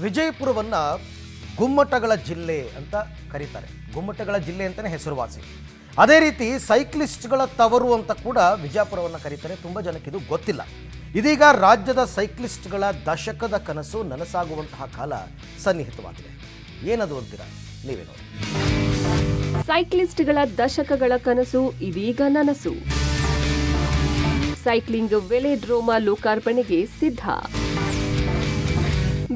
ವಿಜಯಪುರವನ್ನು ಗುಮ್ಮಟಗಳ ಜಿಲ್ಲೆ ಅಂತ ಕರೀತಾರೆ. ಗುಮ್ಮಟಗಳ ಜಿಲ್ಲೆ ಅಂತಲೇ ಹೆಸರುವಾಸಿ. ಅದೇ ರೀತಿ ಸೈಕ್ಲಿಸ್ಟ್ಗಳ ತವರು ಅಂತ ಕೂಡ ವಿಜಯಪುರವನ್ನು ಕರೀತಾರೆ. ತುಂಬ ಜನಕ್ಕೆ ಇದು ಗೊತ್ತಿಲ್ಲ. ಇದೀಗ ರಾಜ್ಯದ ಸೈಕ್ಲಿಸ್ಟ್ಗಳ ದಶಕದ ಕನಸು ನನಸಾಗುವಂತಹ ಕಾಲ ಸನ್ನಿಹಿತವಾಗಿದೆ. ಏನದು ಅಂತೀರಾ? ನೀವೇ ನೋಡಿ. ಸೈಕ್ಲಿಸ್ಟ್ಗಳ ದಶಕಗಳ ಕನಸು ಇದೀಗ ನನಸು. ಸೈಕ್ಲಿಂಗ್ ವೆಲೆಡ್ರೋಮಾ ಲೋಕಾರ್ಪಣೆಗೆ ಸಿದ್ಧ.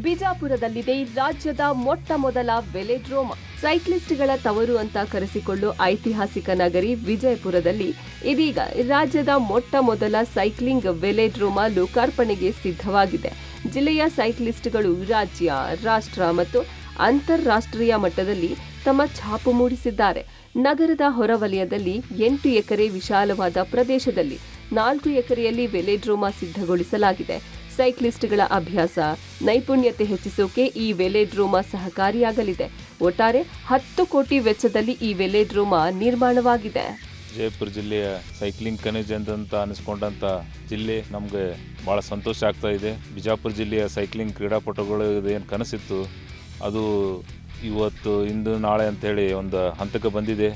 ಬಿಜಾಪುರದಲ್ಲಿದೆ ರಾಜ್ಯದ ಮೊಟ್ಟ ಮೊದಲ ವೆಲೆಡ್ರೋಮಾ. ಸೈಕ್ಲಿಸ್ಟ್ಗಳ ತವರು ಅಂತ ಕರೆಸಿಕೊಳ್ಳೋ ಐತಿಹಾಸಿಕ ನಗರಿ ವಿಜಯಪುರದಲ್ಲಿ ಇದೀಗ ರಾಜ್ಯದ ಮೊಟ್ಟ ಮೊದಲ ಸೈಕ್ಲಿಂಗ್ ವೆಲೆಡ್ರೋಮಾ ಲೋಕಾರ್ಪಣೆಗೆ ಸಿದ್ಧವಾಗಿದೆ. ಜಿಲ್ಲೆಯ ಸೈಕ್ಲಿಸ್ಟ್ಗಳು ರಾಜ್ಯ, ರಾಷ್ಟ್ರ ಮತ್ತು ಅಂತಾರಾಷ್ಟ್ರೀಯ ಮಟ್ಟದಲ್ಲಿ ತಮ್ಮ ಛಾಪು ಮೂಡಿಸಿದ್ದಾರೆ. ನಗರದ ಹೊರವಲಯದಲ್ಲಿ 8 ಎಕರೆ ವಿಶಾಲವಾದ ಪ್ರದೇಶದಲ್ಲಿ 4 ಎಕರೆಯಲ್ಲಿ ವೆಲೆಡ್ರೋಮಾ ಸಿದ್ಧಗೊಳಿಸಲಾಗಿದೆ. ಸೈಕ್ಲಿಸ್ಟ್ಗಳ ಅಭ್ಯಾಸ, ನೈಪುಣ್ಯತೆ ಹೆಚ್ಚಿಸೋಕೆ ಈ ವೆಲೆಡ್ರೋಮಾ ಸಹಕಾರಿಯಾಗಲಿದೆ. ಒಟ್ಟಾರೆ 10 ಕೋಟಿ ವೆಚ್ಚದಲ್ಲಿ ಈ ವೆಲೆಡ್ರೋಮಾ ನಿರ್ಮಾಣವಾಗಿದೆ. ವಿಜಯಪುರ ಜಿಲ್ಲೆಯ ಸೈಕ್ಲಿಂಗ್ ಕನಸು ಅಂತ ಅನಿಸ್ಕೊಂಡಂಥ ಜಿಲ್ಲೆ ನಮಗೆ ಭಾಳ ಸಂತೋಷ ಆಗ್ತಾ ಇದೆ. ಬಿಜಾಪುರ ಜಿಲ್ಲೆಯ ಸೈಕ್ಲಿಂಗ್ ಕ್ರೀಡಾಪಟುಗಳು ಏನು ಕನಸಿತ್ತು ಅದು ಇವತ್ತು ಇಂದು ನಾಳೆ ಅಂಥೇಳಿ ಒಂದು ಹಂತಕ್ಕೆ ಬಂದಿದೆ.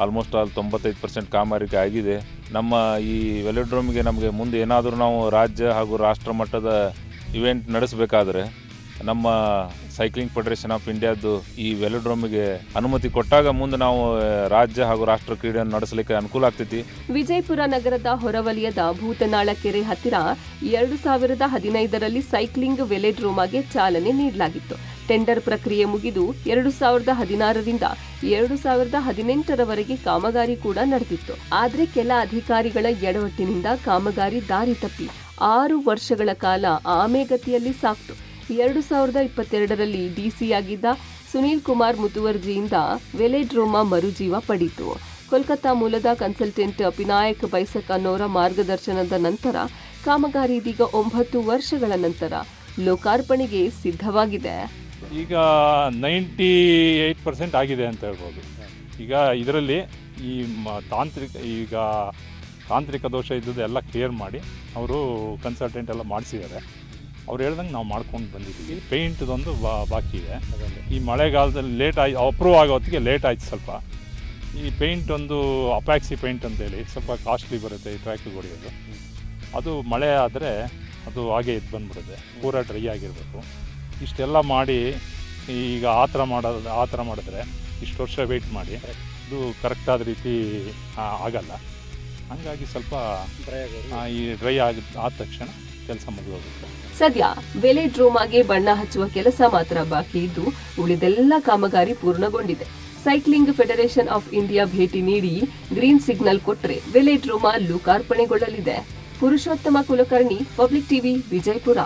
ಆಲ್ಮೋಸ್ಟ್ 95% ಕಾಮಗಾರಿಕೆ ಆಗಿದೆ. ನಮ್ಮ ಈ ವೆಲೆಡ್ರೋಮಿಗೆ ನಮಗೆ ಮುಂದೆ ಏನಾದರೂ ನಾವು ರಾಜ್ಯ ಹಾಗೂ ರಾಷ್ಟ್ರ ಮಟ್ಟದ ಇವೆಂಟ್ ನಡೆಸಬೇಕಾದ್ರೆ ನಮ್ಮ ಸೈಕ್ಲಿಂಗ್ ಫೆಡರೇಷನ್ ಆಫ್ ಇಂಡಿಯಾದ್ದು ಈ ವೆಲೆಡ್ರೋಮಿಗೆ ಅನುಮತಿ ಕೊಟ್ಟಾಗ ಮುಂದೆ ನಾವು ರಾಜ್ಯ ಹಾಗೂ ರಾಷ್ಟ್ರ ಕ್ರೀಡೆಯನ್ನು ನಡೆಸಲಿಕ್ಕೆ ಅನುಕೂಲ ಆಗ್ತೈತಿ. ವಿಜಯಪುರ ನಗರದ ಹೊರವಲಯದ ಭೂತನಾಳ ಕೆರೆ ಹತ್ತಿರ 2015ರಲ್ಲಿ ಸೈಕ್ಲಿಂಗ್ ವೆಲೆಡ್ರೋಮಾಗೆ ಚಾಲನೆ ನೀಡಲಾಗಿತ್ತು. ಟೆಂಡರ್ ಪ್ರಕ್ರಿಯೆ ಮುಗಿದು 2016ರಿಂದ 2018ರವರೆಗೆ ಕಾಮಗಾರಿ ಕೂಡ ನಡೆದಿತ್ತು. ಆದರೆ ಕೆಲ ಅಧಿಕಾರಿಗಳ ಎಡವಟ್ಟಿನಿಂದ ಕಾಮಗಾರಿ ದಾರಿ ತಪ್ಪಿ 6 ವರ್ಷಗಳ ಕಾಲ ಆಮೆಗತಿಯಲ್ಲಿ ಸಾಕ್ತು. 2022ರಲ್ಲಿ ಡಿಸಿಯಾಗಿದ್ದ ಸುನೀಲ್ ಕುಮಾರ್ ಮುತುವರ್ಜಿಯಿಂದ ವೆಲೆಡ್ರೋಮಾ ಮರುಜೀವ ಪಡೆಯಿತು. ಕೋಲ್ಕತ್ತಾ ಮೂಲದ ಕನ್ಸಲ್ಟೆಂಟ್ ಪಿನಾಯಕ್ ಬೈಸಕ್ ಅನ್ನೋರ ಮಾರ್ಗದರ್ಶನದ ನಂತರ ಕಾಮಗಾರಿ ಇದೀಗ 9 ವರ್ಷಗಳ ನಂತರ ಲೋಕಾರ್ಪಣೆಗೆ ಸಿದ್ಧವಾಗಿದೆ. ಈಗ 98% ಆಗಿದೆ ಅಂತ ಹೇಳ್ಬೋದು. ಈಗ ಇದರಲ್ಲಿ ಈ ತಾಂತ್ರಿಕ ದೋಷ ಇದ್ದದ್ದು ಎಲ್ಲ ಕ್ಲಿಯರ್ ಮಾಡಿ ಅವರು ಕನ್ಸಲ್ಟೆಂಟ್ ಎಲ್ಲ ಮಾಡಿಸಿದ್ದಾರೆ. ಅವ್ರು ಹೇಳ್ದಂಗೆ ನಾವು ಮಾಡ್ಕೊಂಡು ಬಂದಿದ್ದೀವಿ. ಪೇಂಟ್ದೊಂದು ಬಾಕಿ ಇದೆ. ಈ ಮಳೆಗಾಲದಲ್ಲಿ ಅಪ್ರೂವ್ ಆಗೋ ಹೊತ್ತಿಗೆ ಲೇಟ್ ಆಯ್ತು ಸ್ವಲ್ಪ. ಈ ಪೇಂಟ್ ಒಂದು ಅಪ್ಯಾಕ್ಸಿ ಪೇಂಟ್ ಅಂತೇಳಿ ಸ್ವಲ್ಪ ಕಾಸ್ಟ್ಲಿ ಬರುತ್ತೆ ಈ ಟ್ರ್ಯಾಕಿಗೆ ಹೊಡೆಯೋದು. ಅದು ಮಳೆ ಆದರೆ ಅದು ಹಾಗೆ ಇದು ಬಂದ್ಬಿಡುತ್ತೆ, ಪೂರ ಡ್ರೈ ಆಗಿರಬೇಕು. ಇಷ್ಟೆಲ್ಲ ಮಾಡಿ ಈಗ ಆ ಥರ ಮಾಡಿದ್ರೆ ಇಷ್ಟು ವರ್ಷ ವೆಯ್ಟ್ ಮಾಡಿ ಇದು ಕರೆಕ್ಟಾದ ರೀತಿ ಆಗಲ್ಲ. ಹಾಗಾಗಿ ಸ್ವಲ್ಪ ಈ ಡ್ರೈ ಆದ ತಕ್ಷಣ ಕೆಲಸ ಮುಗಿದೋಗುತ್ತೆ. ಸದ್ಯ ವೆಲೆಡ್ರೋಮಾಗೆ ಬಣ್ಣ ಹಚ್ಚುವ ಕೆಲಸ ಮಾತ್ರ ಬಾಕಿ ಇದ್ದು ಉಳಿದೆಲ್ಲ ಕಾಮಗಾರಿ ಪೂರ್ಣಗೊಂಡಿದೆ. ಸೈಕ್ಲಿಂಗ್ ಫೆಡರೇಷನ್ ಆಫ್ ಇಂಡಿಯಾ ಭೇಟಿ ನೀಡಿ ಗ್ರೀನ್ ಸಿಗ್ನಲ್ ಕೊಟ್ಟರೆ ವೆಲೆಡ್ರೋಮಾ ಲೋಕಾರ್ಪಣೆಗೊಳ್ಳಲಿದೆ. ಪುರುಷೋತ್ತಮ ಕುಲಕರ್ಣಿ, ಪಬ್ಲಿಕ್ ಟಿವಿ, ವಿಜಯಪುರ.